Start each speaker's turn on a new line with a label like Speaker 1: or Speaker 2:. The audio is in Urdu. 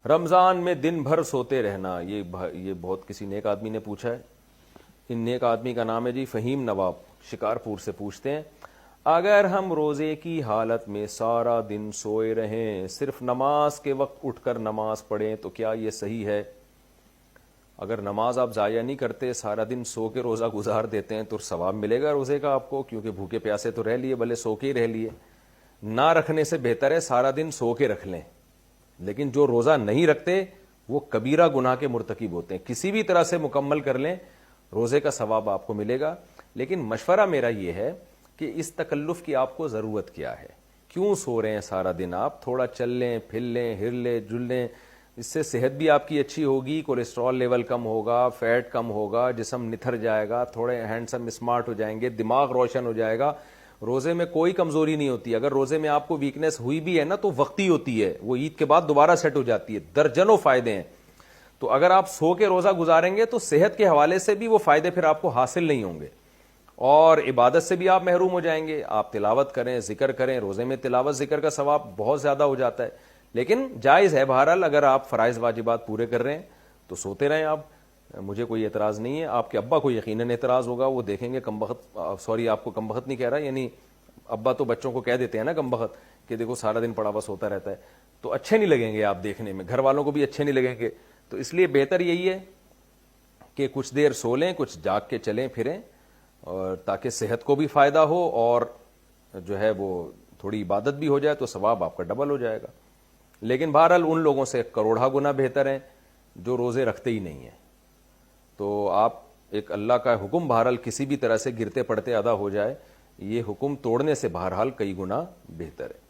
Speaker 1: رمضان میں دن بھر سوتے رہنا، یہ بہت کسی نیک آدمی نے پوچھا ہے. ان نیک آدمی کا نام ہے جی فہیم نواب، شکارپور سے پوچھتے ہیں اگر ہم روزے کی حالت میں سارا دن سوئے رہیں، صرف نماز کے وقت اٹھ کر نماز پڑھیں تو کیا یہ صحیح ہے؟ اگر نماز آپ ضائع نہیں کرتے، سارا دن سو کے روزہ گزار دیتے ہیں تو ثواب ملے گا روزے کا آپ کو، کیونکہ بھوکے پیاسے تو رہ لیے، بھلے سو کے ہی رہ لیے. نہ رکھنے سے بہتر ہے سارا دن سو کے رکھ لیں. لیکن جو روزہ نہیں رکھتے وہ کبیرہ گناہ کے مرتکب ہوتے ہیں. کسی بھی طرح سے مکمل کر لیں، روزے کا ثواب آپ کو ملے گا. لیکن مشورہ میرا یہ ہے کہ اس تکلف کی آپ کو ضرورت کیا ہے؟ کیوں سو رہے ہیں سارا دن؟ آپ تھوڑا چل لیں، پھر لیں، ہر لیں، جل لیں. اس سے صحت بھی آپ کی اچھی ہوگی، کولیسٹرول لیول کم ہوگا، فیٹ کم ہوگا، جسم نتھر جائے گا، تھوڑے ہینڈسم اسمارٹ ہو جائیں گے، دماغ روشن ہو جائے گا. روزے میں کوئی کمزوری نہیں ہوتی. اگر روزے میں آپ کو ویکنیس ہوئی بھی ہے نا تو وقتی ہوتی ہے، وہ عید کے بعد دوبارہ سیٹ ہو جاتی ہے. درجنوں فائدے ہیں. تو اگر آپ سو کے روزہ گزاریں گے تو صحت کے حوالے سے بھی وہ فائدے پھر آپ کو حاصل نہیں ہوں گے، اور عبادت سے بھی آپ محروم ہو جائیں گے. آپ تلاوت کریں، ذکر کریں. روزے میں تلاوت ذکر کا ثواب بہت زیادہ ہو جاتا ہے. لیکن جائز ہے بہرحال، اگر آپ فرائض واجبات پورے کر رہے ہیں تو سوتے رہیں آپ. مجھے کوئی اعتراض نہیں ہے. آپ کے ابا کو یقیناً اعتراض ہوگا، وہ دیکھیں گے کمبخت، سوری آپ کو کمبخت نہیں کہہ رہا، یعنی ابا تو بچوں کو کہہ دیتے ہیں نا کمبخت، کہ دیکھو سارا دن پڑا ہوا سوتا رہتا ہے. تو اچھے نہیں لگیں گے آپ دیکھنے میں، گھر والوں کو بھی اچھے نہیں لگیں گے. تو اس لیے بہتر یہی ہے کہ کچھ دیر سو لیں، کچھ جاگ کے چلیں پھریں، اور تاکہ صحت کو بھی فائدہ ہو اور جو ہے وہ تھوڑی عبادت بھی ہو جائے تو ثواب آپ کا ڈبل ہو جائے گا. لیکن بہرحال ان لوگوں سے کروڑا گنا بہتر ہیں جو روزے رکھتے ہی نہیں ہیں. تو آپ ایک اللہ کا حکم بہرحال کسی بھی طرح سے گرتے پڑتے ادا ہو جائے، یہ حکم توڑنے سے بہرحال کئی گنا بہتر ہے.